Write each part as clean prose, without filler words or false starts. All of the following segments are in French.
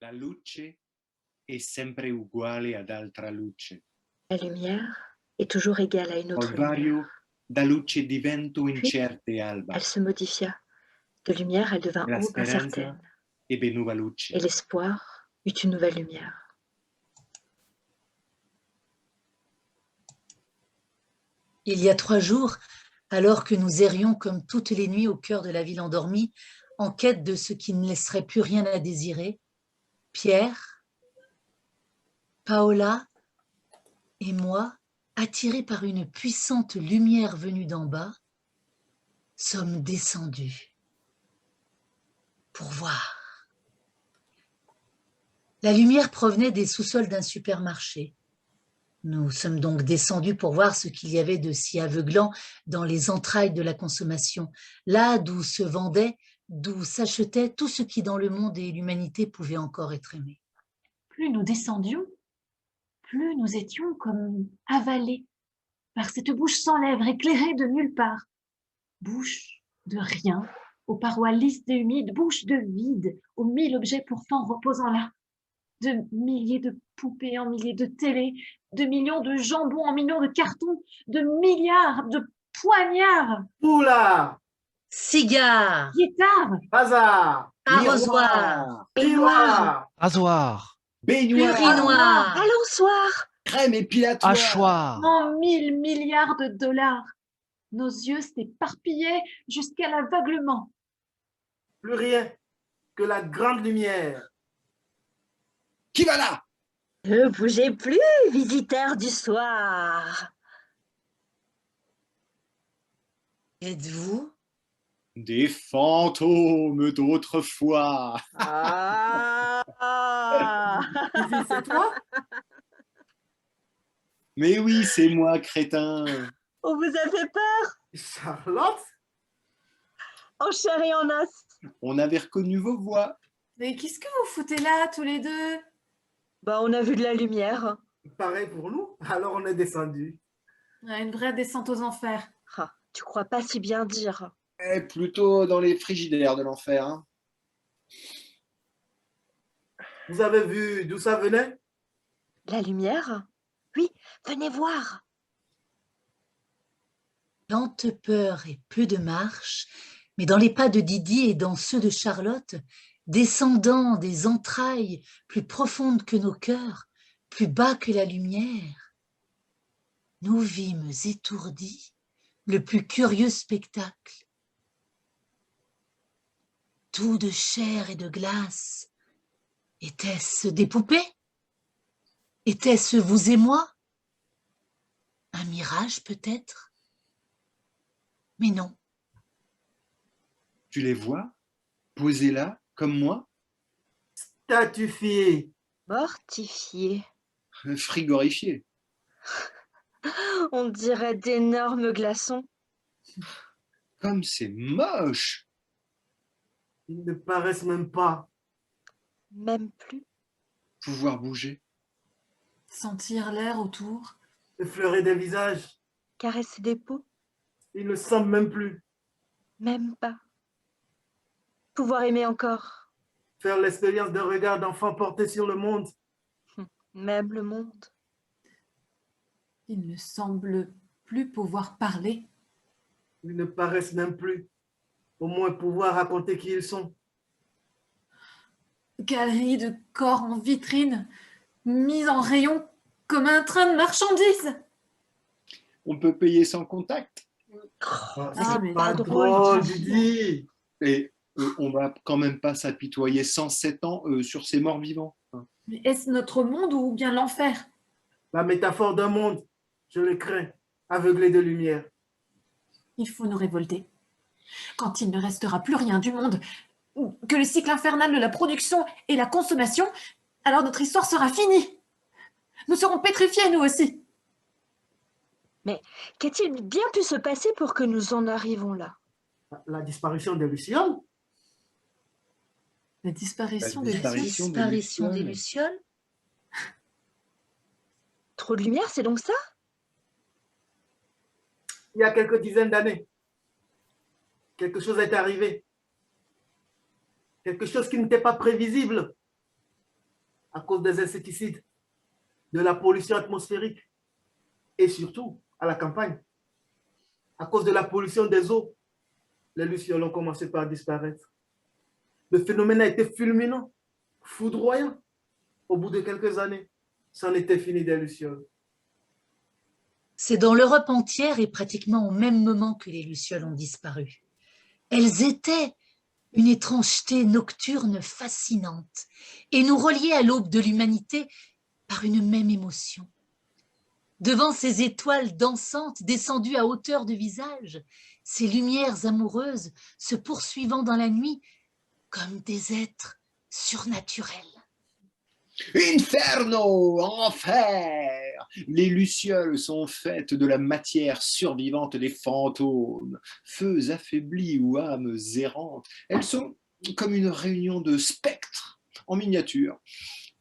La luce è sempre uguale ad altra luce. La lumière est toujours égale à une autre Poi vario lumière. da luce divento Puis, incerte e alba. elle se modifia. De lumière, elle devint La aube speranza incertaine. ebbe nuova luce. Et l'espoir eut une nouvelle lumière. Il y a 3 jours, alors que nous errions comme toutes les nuits au cœur de la ville endormie, en quête de ce qui ne laisserait plus rien à désirer, Pierre, Paola et moi, attirés par une puissante lumière venue d'en bas, sommes descendus pour voir. La lumière provenait des sous-sols d'un supermarché. Nous sommes donc descendus pour voir ce qu'il y avait de si aveuglant dans les entrailles de la consommation, là d'où se vendait, d'où s'achetait tout ce qui dans le monde et l'humanité pouvait encore être aimé. Plus nous descendions, plus nous étions comme avalés par cette bouche sans lèvres éclairée de nulle part. Bouche de rien, aux parois lisses et humides, bouche de vide, aux 1000 objets pourtant reposant là. De milliers de poupées en milliers de télés, de millions de jambons en millions de cartons, de milliards de poignards, Oula, Cigares, guitares, bazar, arrosoirs, peignoir, Rasoir, Baignoire, urinoirs, Balançoire! crème épilatoire, hachoir, en 1000 milliards de dollars. Nos yeux s'éparpillaient jusqu'à l'aveuglement. plus rien que la grande lumière. Qui va là? Ne bougez plus, visiteurs du soir! êtes-vous? Des fantômes d'autrefois. Ah! Fifi, c'est toi? Mais oui, c'est moi, crétin. On vous a fait peur, Charlotte? en chair et en os. On avait reconnu vos voix. Mais qu'est-ce que vous foutez là, tous les deux? Bah, on a vu de la lumière. Pareil pour nous, alors on est descendu. Ouais, une vraie descente aux enfers. Ah, tu crois pas si bien dire. Eh, plutôt dans les frigidaires de l'enfer. Hein. Vous avez vu d'où ça venait? La lumière? Oui, venez voir. Lente peur et peu de marche, mais dans les pas de Didi et dans ceux de Charlotte, descendant des entrailles plus profondes que nos cœurs, plus bas que la lumière, nous vîmes étourdis le plus curieux spectacle. Tout de chair et de glace. Était-ce des poupées? Était-ce vous et moi? Un mirage peut-être? Mais non. Tu les vois? Posés là, comme moi? Statufié. Mortifié. Frigorifiés. On dirait d'énormes glaçons. Comme c'est moche! Ils ne paraissent même pas. Même plus. Pouvoir bouger. Sentir l'air autour. Effleurer des visages. Caresser des peaux. Ils ne semblent même plus. Même pas. Pouvoir aimer encore. Faire l'expérience d'un regard d'enfant porté sur le monde. Même le monde. Il ne semble plus pouvoir parler. Ils ne paraissent même plus. Au moins pouvoir raconter qui ils sont. Galerie de corps en vitrine, mise en rayon comme un train de marchandises. On peut payer sans contact. Ah, mais c'est pas non. drôle, Didi. Et on va quand même pas s'apitoyer 107 ans sur ces morts vivants. Hein. Mais est-ce notre monde ou bien l'enfer? La métaphore d'un monde, je le crains, aveuglé de lumière. Il faut nous révolter. Quand il ne restera plus rien du monde, que le cycle infernal de la production et la consommation, alors notre histoire sera finie. Nous serons pétrifiés, nous aussi. Mais qu'a-t-il bien pu se passer pour que nous en arrivons là? La disparition des lucioles? La disparition La des disparition. Disparition des lucioles. lucioles? Trop de lumière, c'est donc ça? Il y a quelques dizaines d'années, quelque chose est arrivé. Quelque chose qui n'était pas prévisible. à cause des insecticides, de la pollution atmosphérique et surtout à la campagne. À cause de la pollution des eaux, les lucioles ont commencé par disparaître. Le phénomène a été fulminant, foudroyant. Au bout de quelques années, c'en était fini des lucioles. C'est dans l'Europe entière et pratiquement au même moment que les lucioles ont disparu. Elles étaient une étrangeté nocturne fascinante et nous reliaient à l'aube de l'humanité par une même émotion. Devant ces étoiles dansantes descendues à hauteur de visage, ces lumières amoureuses se poursuivant dans la nuit comme des êtres surnaturels. Inferno, enfer! Les lucioles sont faites de la matière survivante des fantômes, feux affaiblis ou âmes errantes. Elles sont comme une réunion de spectres en miniature,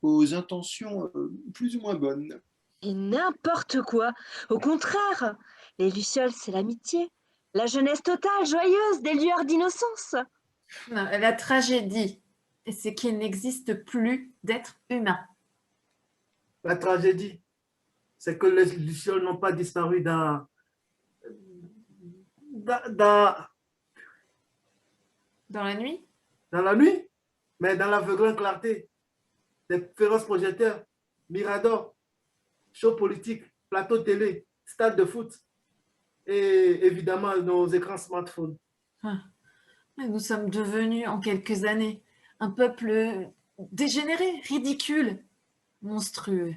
aux intentions plus ou moins bonnes. Et n'importe quoi. Au contraire, les lucioles, c'est l'amitié, la jeunesse totale, joyeuse, des lueurs d'innocence. Non, la tragédie, c'est qu'il n'existe plus d'être humain. La tragédie, c'est que les lucioles n'ont pas disparu dans Dans la nuit, la nuit, mais dans l'aveuglante clarté des féroces projecteurs, miradors, shows politiques, plateaux télé, stades de foot et évidemment nos écrans smartphones. nous sommes devenus en quelques années un peuple dégénéré, ridicule, monstrueux,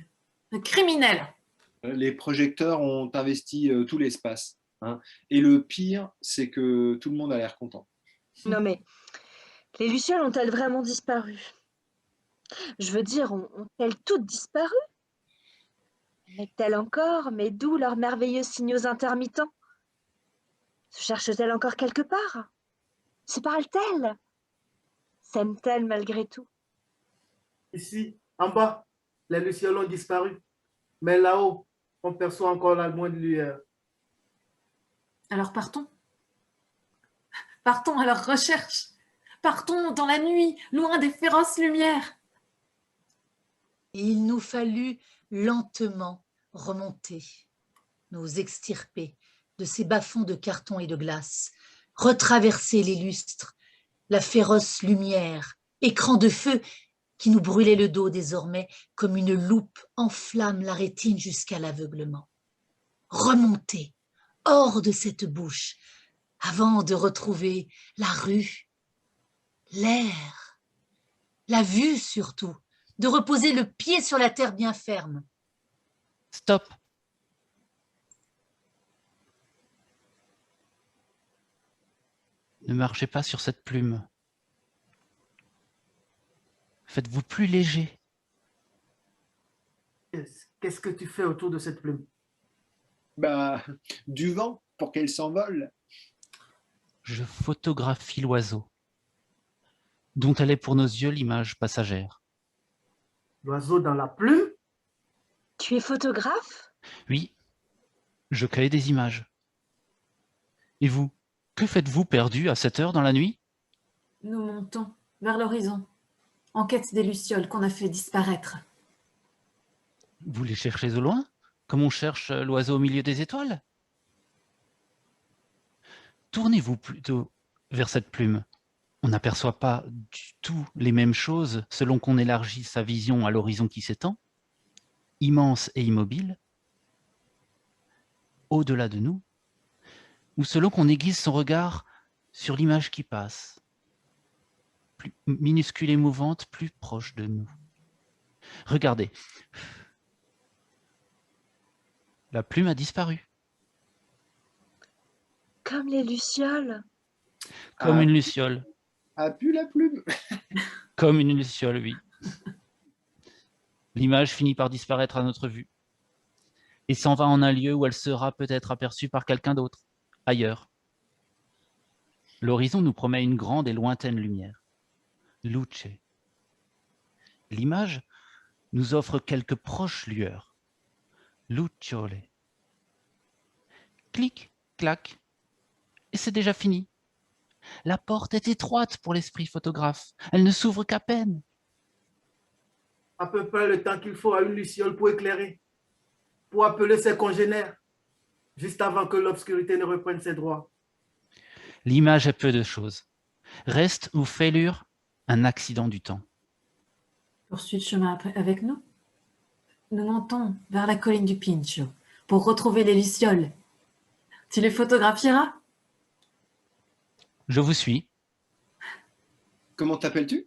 criminel. Les projecteurs ont investi tout l'espace, hein. Et le pire, c'est que tout le monde a l'air content. Non mais, les lucioles ont-elles vraiment disparu? Je veux dire, ont-elles toutes disparu? Mais-elles encore? Mais d'où leurs merveilleux signaux intermittents? Se cherchent-elles encore quelque part? Se parlent-elles? S'aiment-elles malgré tout? Ici, en bas, les lucioles ont disparu, mais là-haut, on perçoit encore la moindre lueur. Alors partons. Partons à leur recherche. Partons dans la nuit, loin des féroces lumières. Et il nous fallut lentement remonter, nous extirper de ces bas-fonds de carton et de glace, retraverser les lustres, la féroce lumière, écran de feu qui nous brûlait le dos désormais comme une loupe enflamme la rétine jusqu'à l'aveuglement. Remonter hors de cette bouche avant de retrouver la rue, l'air, la vue surtout, de reposer le pied sur la terre bien ferme. Stop. Ne marchez pas sur cette plume. Faites-vous plus léger. Qu'est-ce que tu fais autour de cette plume? Bah, du vent pour qu'elle s'envole. Je photographie l'oiseau, dont elle est pour nos yeux l'image passagère. L'oiseau dans la plume? Tu es photographe? Oui, je crée des images. Et vous, que faites-vous perdu à cette heure dans la nuit? Nous montons vers l'horizon, en quête des lucioles qu'on a fait disparaître. Vous les cherchez au loin, comme on cherche l'oiseau au milieu des étoiles? Tournez-vous plutôt vers cette plume. On n'aperçoit pas du tout les mêmes choses selon qu'on élargit sa vision à l'horizon qui s'étend, immense et immobile, au-delà de nous, ou selon qu'on aiguise son regard sur l'image qui passe, plus minuscule et mouvante, plus proche de nous. Regardez, la plume a disparu. Comme les lucioles. Comme une luciole. A pu la plume. Comme une luciole, oui. L'image finit par disparaître à notre vue et s'en va en un lieu où elle sera peut-être aperçue par quelqu'un d'autre, ailleurs. L'horizon nous promet une grande et lointaine lumière. Luce. L'image nous offre quelques proches lueurs. Lucciole. Clic, clac, et c'est déjà fini. La porte est étroite pour l'esprit photographe. Elle ne s'ouvre qu'à peine. à peu près le temps qu'il faut à une luciole pour éclairer, pour appeler ses congénères, juste avant que l'obscurité ne reprenne ses droits. L'image est peu de choses. Reste ou fêlure, un accident du temps. Poursuis le chemin avec nous. Nous montons vers la colline du Pincho pour retrouver les lucioles. Tu les photographieras? Je vous suis. Comment t'appelles-tu?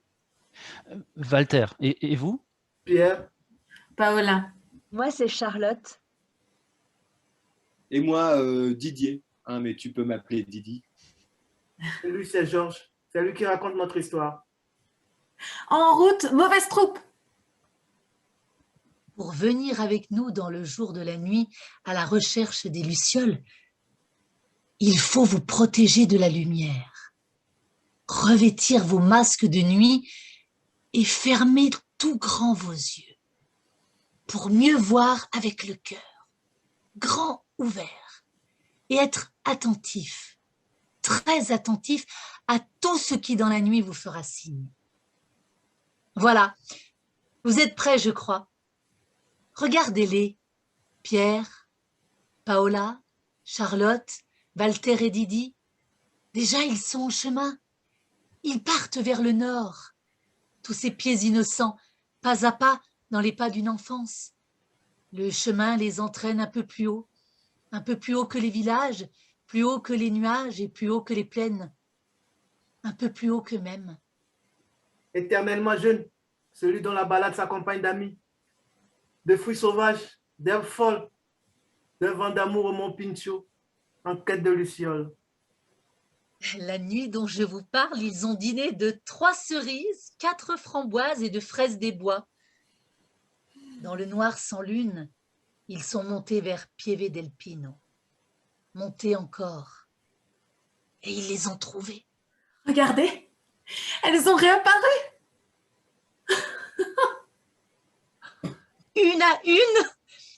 Walter, et vous? Pierre, Paola. Moi, c'est Charlotte. Et moi, Didier. Hein, mais tu peux m'appeler Didi. et lui c'est Georges. C'est lui qui raconte notre histoire. En route, mauvaise troupe. Pour venir avec nous dans le jour de la nuit à la recherche des lucioles, il faut vous protéger de la lumière, revêtir vos masques de nuit et fermer tout grand vos yeux pour mieux voir avec le cœur, grand ouvert, et être attentif, très attentif à tout ce qui dans la nuit vous fera signe. Voilà, vous êtes prêts, je crois. Regardez-les, Pierre, Paola, Charlotte, Walter et Didi. Déjà, ils sont au chemin. Ils partent vers le nord. Tous ces pieds innocents, pas à pas, dans les pas d'une enfance. Le chemin les entraîne un peu plus haut que les villages, plus haut que les nuages et plus haut que les plaines, un peu plus haut qu'eux-mêmes. Éternellement jeune, celui dont la balade s'accompagne d'amis, de fruits sauvages, d'herbes folles, d'un vent d'amour au mont Pincho, en quête de lucioles. La nuit dont je vous parle, ils ont dîné de 3 cerises, 4 framboises et de fraises des bois. Dans le noir sans lune, ils sont montés vers Pieve del Pino. Montés encore. Et ils les ont trouvées. Regardez, elles ont réapparu. Une à une,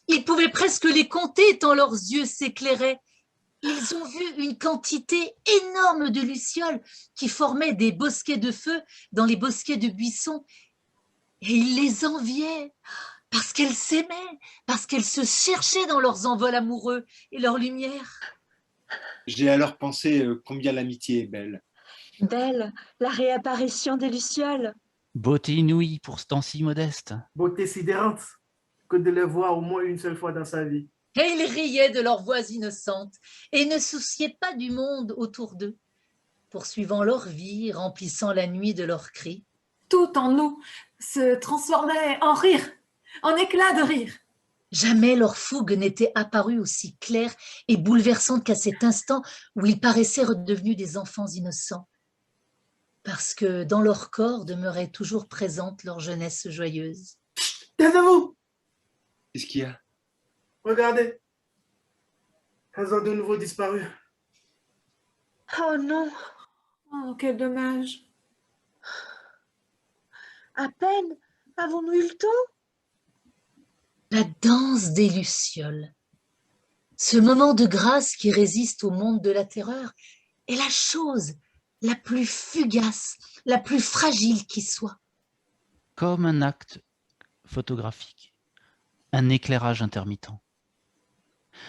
ils pouvaient presque les compter tant leurs yeux s'éclairaient. Ils ont vu une quantité énorme de lucioles qui formaient des bosquets de feu dans les bosquets de buissons. Et ils les enviaient parce qu'elles s'aimaient, parce qu'elles se cherchaient dans leurs envols amoureux et leur lumière. J'ai alors pensé combien l'amitié est belle. Belle, la réapparition des lucioles. Beauté inouïe pour ce temps si modeste. Beauté sidérante que de les voir au moins une seule fois dans sa vie. Et ils riaient de leurs voix innocentes et ne souciaient pas du monde autour d'eux, poursuivant leur vie, remplissant la nuit de leurs cris. Tout en nous se transformait en rire, en éclat de rire. Jamais leur fougue n'était apparue aussi claire et bouleversante qu'à cet instant où ils paraissaient redevenus des enfants innocents, parce que dans leur corps demeurait toujours présente leur jeunesse joyeuse. Taisez-vous! Qu'est-ce qu'il y a? Regardez. Elles ont de nouveau disparu. Oh non, Oh, quel dommage. à peine avons-nous eu le temps? La danse des lucioles, ce moment de grâce qui résiste au monde de la terreur, est la chose la plus fugace, la plus fragile qui soit. Comme un acte photographique, un éclairage intermittent.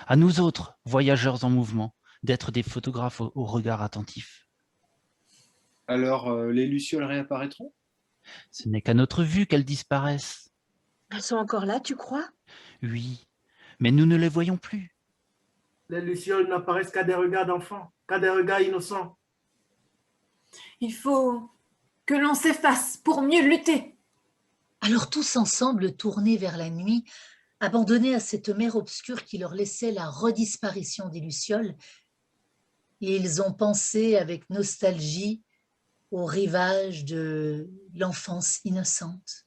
À nous autres, voyageurs en mouvement, d'être des photographes au regard attentif. Alors, les lucioles réapparaîtront? Ce n'est qu'à notre vue qu'elles disparaissent. Elles sont encore là, tu crois? Oui, mais nous ne les voyons plus. Les lucioles n'apparaissent qu'à des regards d'enfants, qu'à des regards innocents. Il faut que l'on s'efface pour mieux lutter. Alors tous ensemble tournés vers la nuit, abandonnés à cette mer obscure qui leur laissait la redisparition des lucioles, ils ont pensé avec nostalgie au rivage de l'enfance innocente.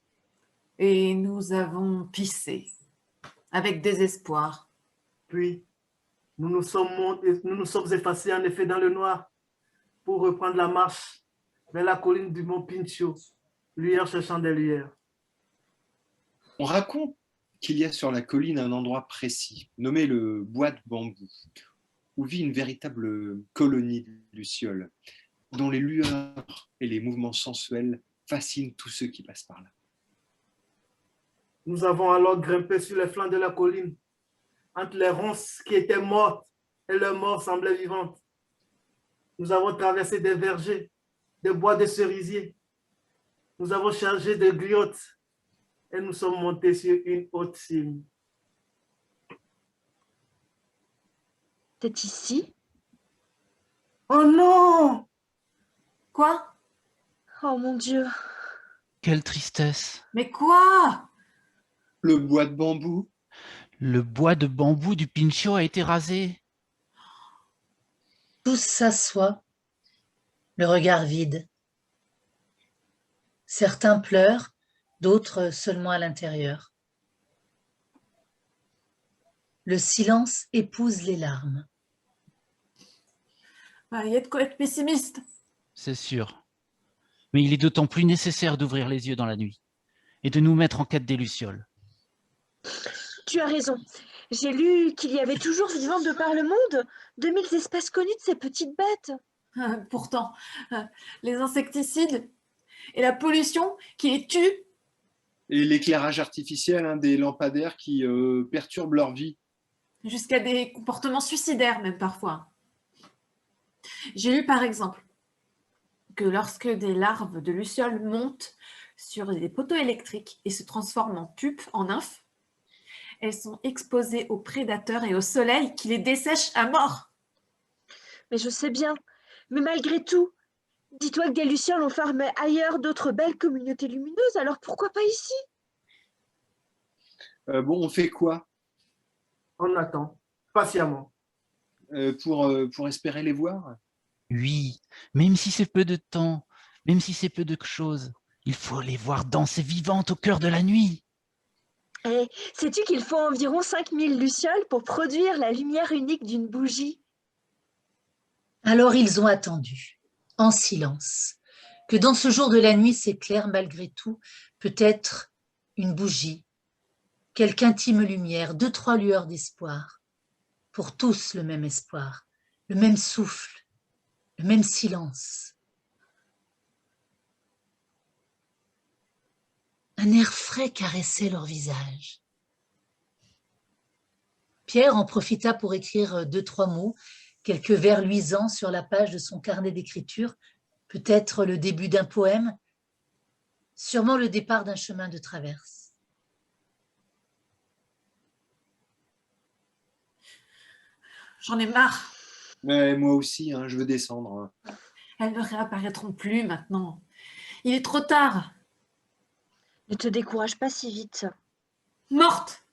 Et nous avons pissé avec désespoir. Puis, nous nous sommes effacés en effet dans le noir pour reprendre la marche vers la colline du mont Pincho, lueur cherchant des lueurs. On raconte qu'il y a sur la colline un endroit précis, nommé le bois de bambou, où vit une véritable colonie de lucioles, dont les lueurs et les mouvements sensuels fascinent tous ceux qui passent par là. Nous avons alors grimpé sur les flancs de la colline, entre les ronces qui étaient mortes et leurs morts semblaient vivantes. Nous avons traversé des vergers, des bois de cerisiers. Nous avons chargé des griottes et nous sommes montés sur une haute cime. C'est ici? Oh non! Quoi? Oh mon Dieu! Quelle tristesse! Mais quoi? Le bois de bambou. Le bois de bambou du Pinchot a été rasé. Tous s'assoient, le regard vide. Certains pleurent, d'autres seulement à l'intérieur. Le silence épouse les larmes. Il y a de quoi être pessimiste. C'est sûr. Mais il est d'autant plus nécessaire d'ouvrir les yeux dans la nuit et de nous mettre en quête des lucioles. Tu as raison. J'ai lu qu'il y avait toujours vivant de par le monde 2000 espèces connues de ces petites bêtes. Pourtant, les insecticides et la pollution qui les tue. Et l'éclairage artificiel, hein, des lampadaires qui perturbent leur vie. Jusqu'à des comportements suicidaires même parfois. J'ai lu par exemple que lorsque des larves de lucioles montent sur des poteaux électriques et se transforment en pupes, en nymphes, elles sont exposées aux prédateurs et au soleil qui les dessèchent à mort. Mais je sais bien. Mais malgré tout, dis-toi que des lucioles ont formé ailleurs d'autres belles communautés lumineuses, alors pourquoi pas ici? Bon, on fait quoi On attend, patiemment. pour espérer les voir? Oui, même si c'est peu de temps, même si c'est peu de choses, il faut les voir danser vivantes au cœur de la nuit. Et sais-tu qu'il faut environ 5000 lucioles pour produire la lumière unique d'une bougie? Alors ils ont attendu, en silence, que dans ce jour de la nuit s'éclaire malgré tout peut-être une bougie, quelque intime lumière, 2-3 lueurs d'espoir. Pour tous le même espoir, le même souffle, le même silence. Un air frais caressait leur visage. Pierre en profita pour écrire 2-3 mots, quelques vers luisants sur la page de son carnet d'écriture, peut-être le début d'un poème, sûrement le départ d'un chemin de traverse. J'en ai marre. Ouais, moi aussi, hein, je veux descendre. Elles ne réapparaîtront plus maintenant. Il est trop tard. Ne te décourage pas si vite. Mortes.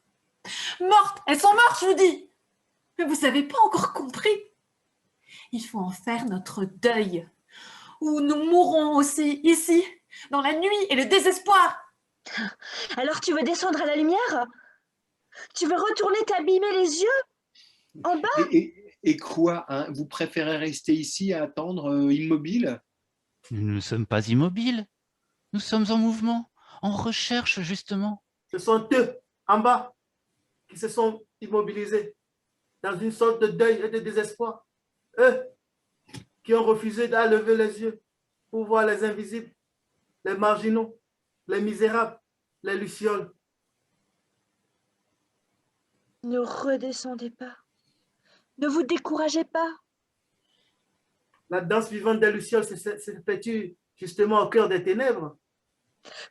Mortes. Elles sont mortes, je vous dis. Mais vous n'avez pas encore compris. Il faut en faire notre deuil. Ou nous mourrons aussi ici, dans la nuit et le désespoir. Alors tu veux descendre à la lumière? Tu veux retourner t'abîmer les yeux? En bas? Et quoi, hein, vous préférez rester ici à attendre, immobile? Nous ne sommes pas immobiles. Nous sommes en mouvement, en recherche justement. Ce sont eux, en bas, qui se sont immobilisés dans une sorte de deuil et de désespoir. Eux qui ont refusé de lever les yeux pour voir les invisibles, les marginaux, les misérables, les lucioles. Ne redescendez pas. Ne vous découragez pas. La danse vivante des lucioles s'effectue justement au cœur des ténèbres.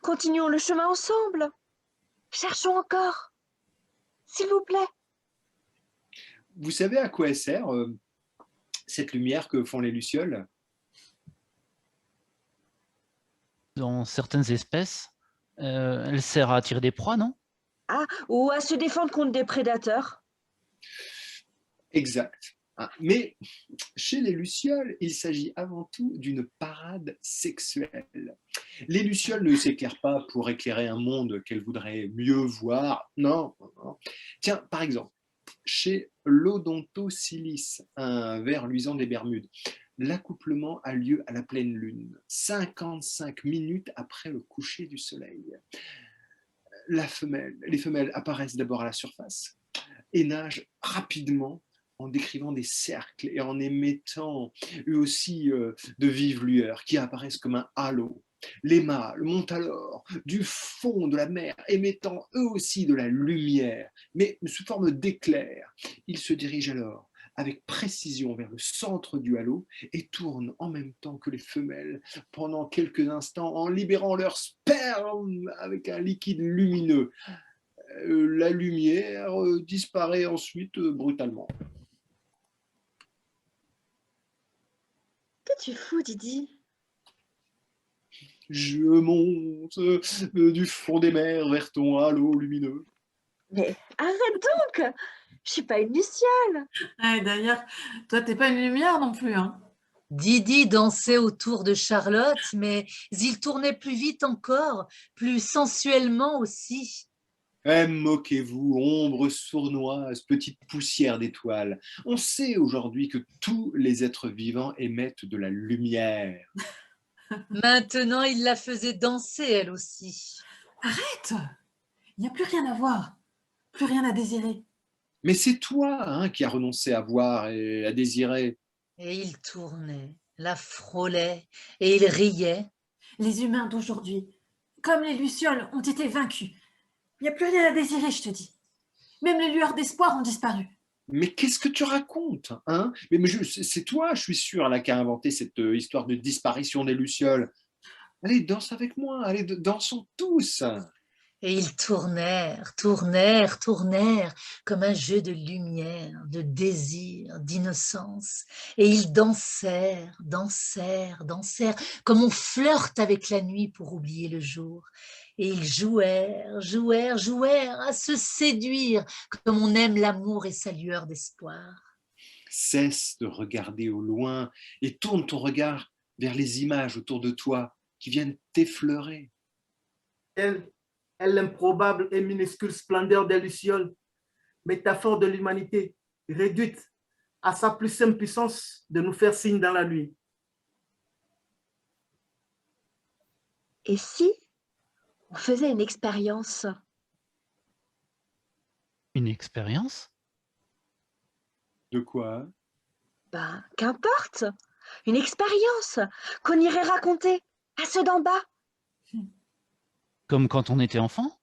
Continuons le chemin ensemble. Cherchons encore. S'il vous plaît. Vous savez à quoi elle sert, cette lumière que font les lucioles? Dans certaines espèces, elle sert à attirer des proies, non? Ah, ou à se défendre contre des prédateurs. Exact. Ah, mais chez les lucioles, il s'agit avant tout d'une parade sexuelle. Les lucioles ne s'éclairent pas pour éclairer un monde qu'elles voudraient mieux voir. Non, non. Tiens, par exemple, chez l'Odontocyllis, un ver luisant des Bermudes, l'accouplement a lieu à la pleine lune, 55 minutes après le coucher du soleil. Les femelles apparaissent d'abord à la surface et nagent rapidement en décrivant des cercles et en émettant eux aussi de vives lueurs qui apparaissent comme un halo. Les mâles montent alors du fond de la mer, émettant eux aussi de la lumière, mais sous forme d'éclairs. Ils se dirigent alors avec précision vers le centre du halo et tournent en même temps que les femelles pendant quelques instants en libérant leur sperme avec un liquide lumineux. La lumière disparaît ensuite brutalement. Qu'es-tu fou, Didi? Je monte du fond des mers vers ton halo lumineux. Mais arrête donc! Je suis pas une luciole. Ah, et d'ailleurs, toi, t'es pas une lumière non plus, hein. Didi dansait autour de Charlotte, mais il tournait plus vite encore, plus sensuellement aussi. Moquez-vous, ombre sournoise, petite poussière d'étoiles. On sait aujourd'hui que tous les êtres vivants émettent de la lumière. Maintenant, il la faisait danser, elle aussi. Arrête! Il n'y a plus rien à voir, plus rien à désirer. Mais c'est toi qui as renoncé à voir et à désirer. Et il tournait, la frôlait, et il riait. Les humains d'aujourd'hui, comme les lucioles, ont été vaincus. Il n'y a plus rien à désirer, je te dis. Même les lueurs d'espoir ont disparu. Mais qu'est-ce que tu racontes Mais c'est toi, je suis sûr, là, qui a inventé cette histoire de disparition des lucioles. Allez, danse avec moi, allez, dansons tous. Et ils tournèrent, tournèrent, tournèrent, comme un jeu de lumière, de désir, d'innocence. Et ils dansèrent, dansèrent, dansèrent, comme on flirte avec la nuit pour oublier le jour. Et ils jouèrent, jouèrent, jouèrent à se séduire, comme on aime l'amour et sa lueur d'espoir. Cesse de regarder au loin et tourne ton regard vers les images autour de toi qui viennent t'effleurer. Elle est l'improbable et minuscule splendeur des lucioles, métaphore de l'humanité, réduite à sa plus simple puissance de nous faire signe dans la nuit. Et si on faisait une expérience? Une expérience? De quoi? Ben, qu'importe. Une expérience qu'on irait raconter à ceux d'en bas. Comme quand on était enfant?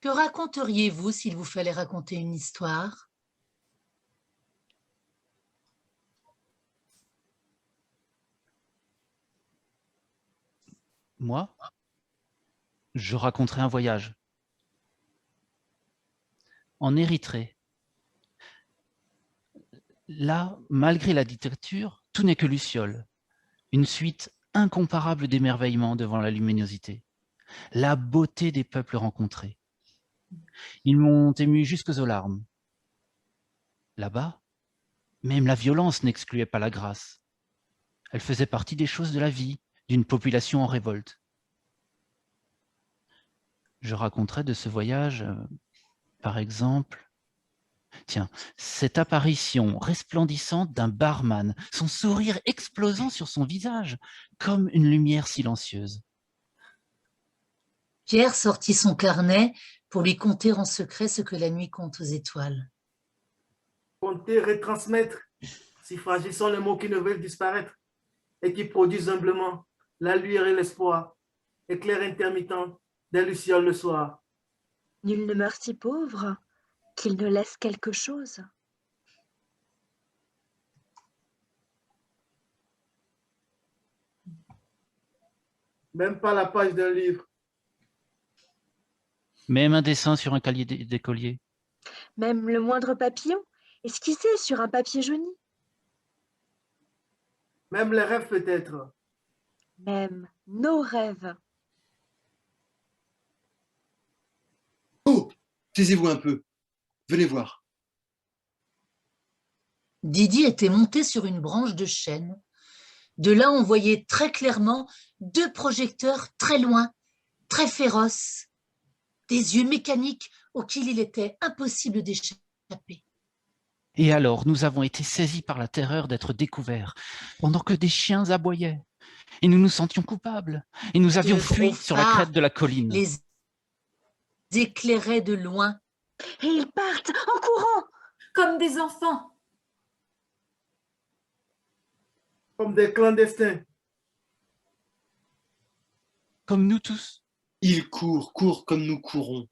Que raconteriez-vous s'il vous fallait raconter une histoire? Moi, je raconterai un voyage. En Érythrée. Là, malgré la dictature, tout n'est que luciole. Une suite incomparable d'émerveillement devant la luminosité. La beauté des peuples rencontrés. Ils m'ont ému jusqu'aux larmes. Là-bas, même la violence n'excluait pas la grâce. Elle faisait partie des choses de la vie, d'une population en révolte. Je raconterai de ce voyage, par exemple, tiens, cette apparition resplendissante d'un barman, son sourire explosant sur son visage, comme une lumière silencieuse. Pierre sortit son carnet pour lui conter en secret ce que la nuit compte aux étoiles. Compter, retransmettre, si fragiles sont les mots qui ne veulent disparaître et qui produisent humblement la lueur et l'espoir, éclair intermittent des lucioles le soir. Nul ne meurt si pauvre qu'il ne laisse quelque chose. Même pas la page d'un livre. Même un dessin sur un cahier d'écolier. Même le moindre papillon esquissé sur un papier jauni. Même les rêves peut-être. Même nos rêves. Oh, taisez-vous un peu. Venez voir. Didi était monté sur une branche de chêne. De là, on voyait très clairement deux projecteurs très loin, très féroces, des yeux mécaniques auxquels il était impossible d'échapper. Et alors, nous avons été saisis par la terreur d'être découverts, pendant que des chiens aboyaient. Et nous nous sentions coupables. Et nous avions De fui gros sur la phares crête de la colline. les éclairaient de loin. Et ils partent en courant. Comme des enfants. Comme des clandestins. comme nous tous. Ils courent comme nous courons.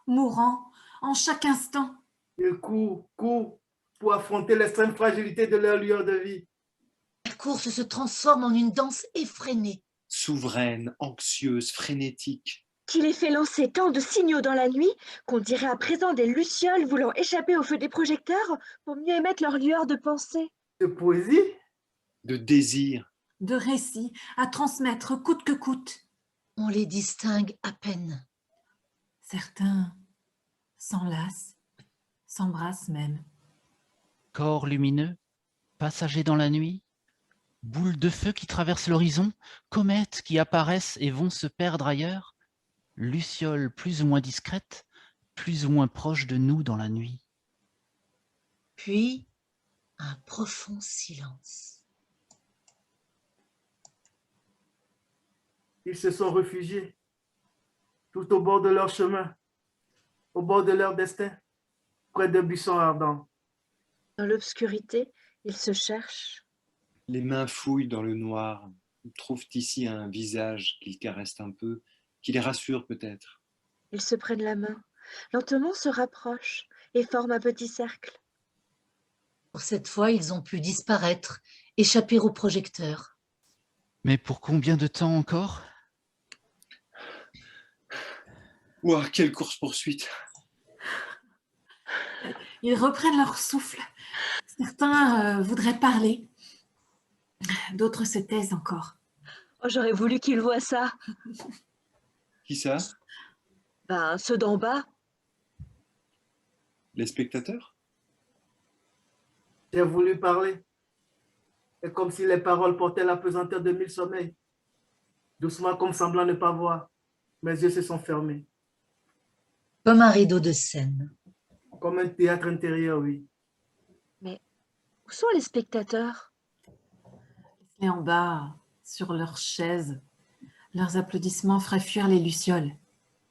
Mourant en chaque instant. Ils courent pour affronter l'extrême fragilité de leur lueur de vie. La course se transforme en une danse effrénée. Souveraine, anxieuse, frénétique. Qui les fait lancer tant de signaux dans la nuit qu'on dirait à présent des lucioles voulant échapper au feu des projecteurs pour mieux émettre leur lueur de pensée. De poésie, De désir. De récits à transmettre coûte que coûte. On les distingue à peine. Certains s'enlacent, s'embrassent même. Corps lumineux, passagers dans la nuit, boules de feu qui traversent l'horizon, comètes qui apparaissent et vont se perdre ailleurs, lucioles plus ou moins discrètes, plus ou moins proches de nous dans la nuit. Puis, un profond silence. ils se sont réfugiés tout au bord de leur chemin, au bord de leur destin, près de buissons ardents. Dans l'obscurité, ils se cherchent. Les mains fouillent dans le noir. Ils trouvent ici un visage qu'ils caressent un peu, qui les rassure peut-être. Ils se prennent la main, lentement se rapprochent et forment un petit cercle. Pour cette fois, ils ont pu disparaître, échapper au projecteur. Mais pour combien de temps encore? Ouah, quelle course-poursuite! Ils reprennent leur souffle. Certains voudraient parler. D'autres se taisent encore. Oh, j'aurais voulu qu'ils voient ça. Qui ça? Ben, ceux d'en bas. Les spectateurs? J'ai voulu parler, et comme si les paroles portaient la pesanteur de 1000 sommeils. Doucement, comme semblant ne pas voir, mes yeux se sont fermés. Comme un rideau de scène. Comme un théâtre intérieur, oui. Où sont les spectateurs? Et en bas, sur leurs chaises, leurs applaudissements feraient fuir les lucioles.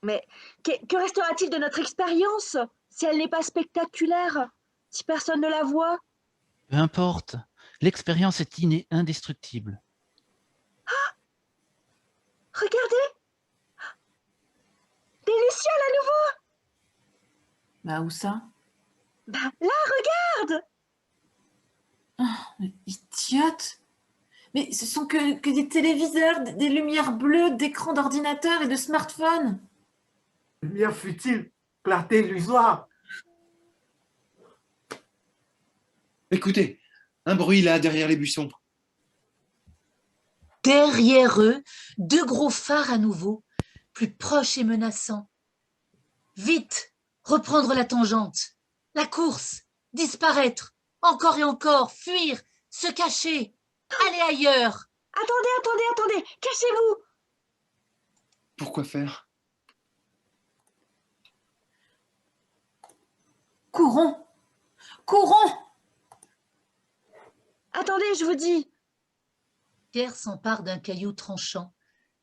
Mais que restera-t-il de notre expérience si elle n'est pas spectaculaire, si personne ne la voit? Peu importe, l'expérience est indestructible. Regardez! Des lucioles à nouveau! Bah où ça? Bah, là, regarde! Idiote! Mais ce sont que des téléviseurs, des lumières bleues, d'écrans d'ordinateur et de smartphones. Lumière futile, clarté illusoire. Écoutez, un bruit là, derrière les buissons. Derrière eux, deux gros phares à nouveau, plus proches et menaçants. Vite, reprendre la tangente. La course, disparaître, encore et encore, fuir, se cacher, aller ailleurs. Attendez, cachez-vous! Pourquoi faire? Courons! Courons! Attendez, je vous dis! Pierre s'empare d'un caillou tranchant,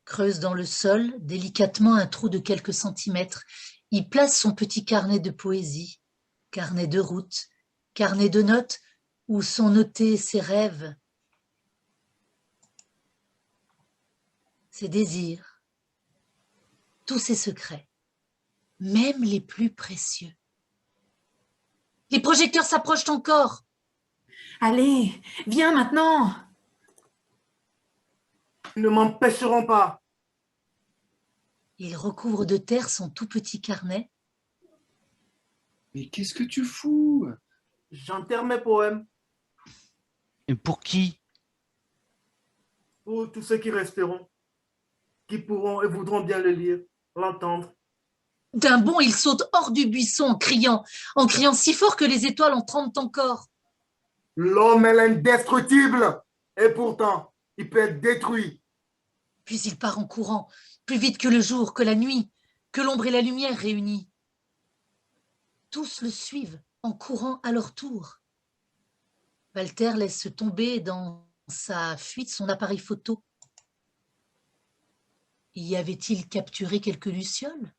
creuse dans le sol délicatement un trou de quelques centimètres. Il place son petit carnet de poésie, carnet de route, carnet de notes où sont notés ses rêves, ses désirs, tous ses secrets, même les plus précieux. Les projecteurs s'approchent encore. Allez, viens maintenant! Ils ne m'empêcheront pas. Il recouvre de terre son tout petit carnet. Mais qu'est-ce que tu fous? J'enterre mes poèmes Et pour qui? pour tous ceux qui resteront, qui pourront et voudront bien le lire, l'entendre. D'un bond, il saute hors du buisson en criant si fort que les étoiles en tremblent encore. L'homme est l'indestructible, et pourtant, il peut être détruit. Puis il part en courant, plus vite que le jour, que la nuit, que l'ombre et la lumière réunies. Tous le suivent en courant à leur tour. Walter laisse tomber dans sa fuite son appareil photo. Y avait-il capturé quelques lucioles?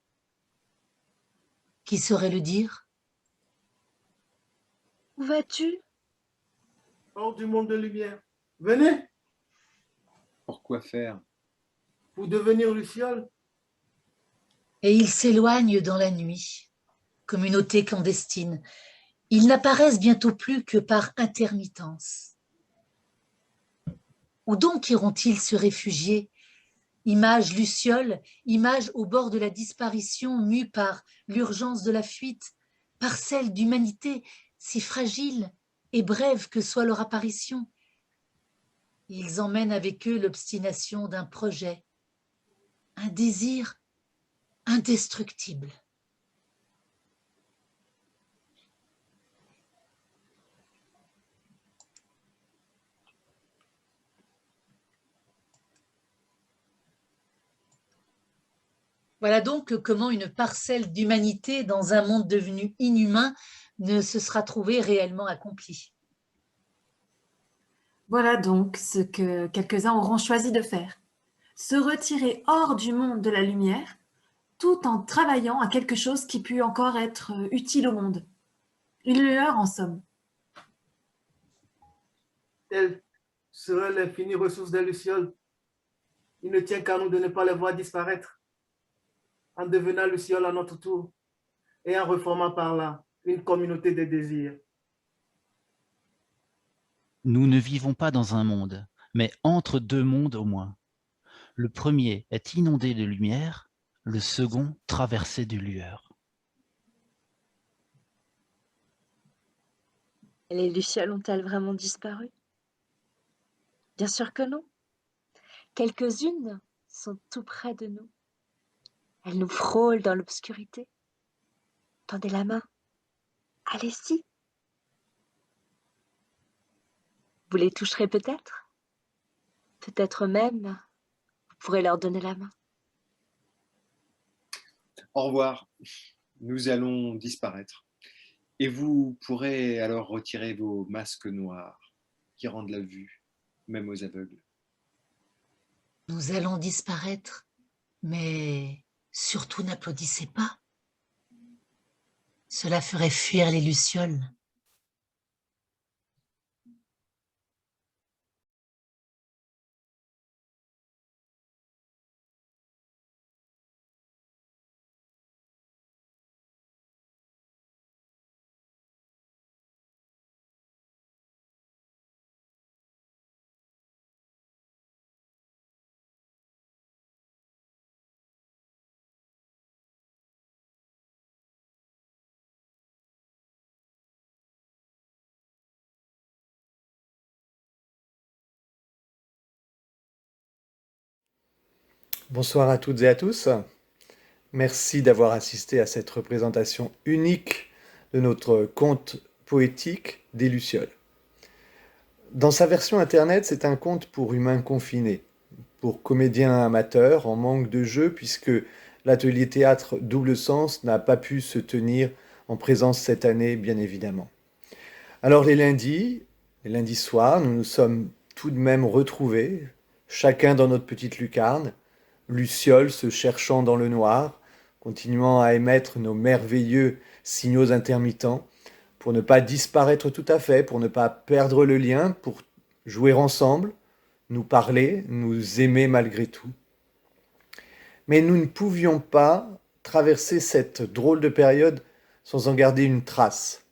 Qui saurait le dire? Où vas-tu? Hors du monde de lumière. Venez, Pourquoi faire? pour devenir luciole. Et ils s'éloignent dans la nuit, communauté clandestine. Ils n'apparaissent bientôt plus que par intermittence. Où donc iront-ils se réfugier? Image luciole, image au bord de la disparition, mue par l'urgence de la fuite, par celle d'humanité si fragile et brève que soit leur apparition. Ils emmènent avec eux l'obstination d'un projet, un désir indestructible. Voilà donc comment une parcelle d'humanité dans un monde devenu inhumain ne se sera trouvée réellement accomplie. Voilà donc ce que quelques-uns auront choisi de faire. Se retirer hors du monde de la lumière, tout en travaillant à quelque chose qui put encore être utile au monde. Une lueur en somme. Telle serait l'infinie ressource des lucioles. Il ne tient qu'à nous de ne pas les voir disparaître, en devenant lucioles à notre tour et en reformant par là une communauté des désirs. Nous ne vivons pas dans un monde, mais entre deux mondes au moins. Le premier est inondé de lumière, le second traversé de lueur. Les lucioles ont-elles vraiment disparu? Bien sûr que non. Quelques-unes sont tout près de nous. Elles nous frôlent dans l'obscurité. Tendez la main. Allez-y. Vous les toucherez peut-être? Peut-être même, vous pourrez leur donner la main. Au revoir, nous allons disparaître. Et vous pourrez alors retirer vos masques noirs qui rendent la vue, même aux aveugles. Nous allons disparaître, mais surtout n'applaudissez pas. Cela ferait fuir les lucioles. Bonsoir à toutes et à tous. Merci d'avoir assisté à cette représentation unique de notre conte poétique des Lucioles. Dans sa version internet, c'est un conte pour humains confinés, pour comédiens amateurs en manque de jeu, puisque l'atelier théâtre Double Sens n'a pas pu se tenir en présence cette année, bien évidemment. Alors les lundis soirs, nous nous sommes tout de même retrouvés, chacun dans notre petite lucarne, lucioles se cherchant dans le noir, continuant à émettre nos merveilleux signaux intermittents, pour ne pas disparaître tout à fait, pour ne pas perdre le lien, pour jouer ensemble, nous parler, nous aimer malgré tout. Mais nous ne pouvions pas traverser cette drôle de période sans en garder une trace,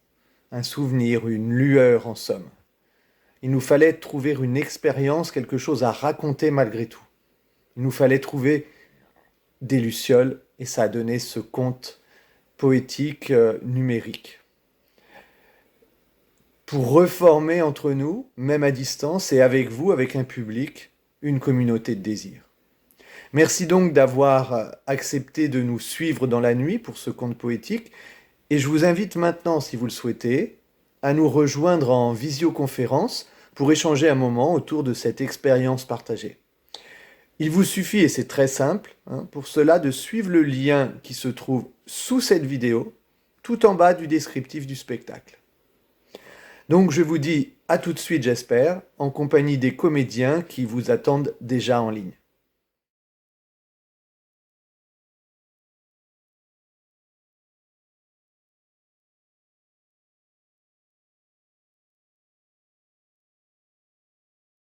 un souvenir, une lueur en somme. Il nous fallait trouver une expérience, quelque chose à raconter malgré tout. Il nous fallait trouver des lucioles et ça a donné ce conte poétique numérique. Pour reformer entre nous, même à distance et avec vous, avec un public, une communauté de désir. Merci donc d'avoir accepté de nous suivre dans la nuit pour ce conte poétique et je vous invite maintenant, si vous le souhaitez, à nous rejoindre en visioconférence pour échanger un moment autour de cette expérience partagée. Il vous suffit, et c'est très simple, pour cela de suivre le lien qui se trouve sous cette vidéo, tout en bas du descriptif du spectacle. Donc je vous dis à tout de suite, j'espère, en compagnie des comédiens qui vous attendent déjà en ligne.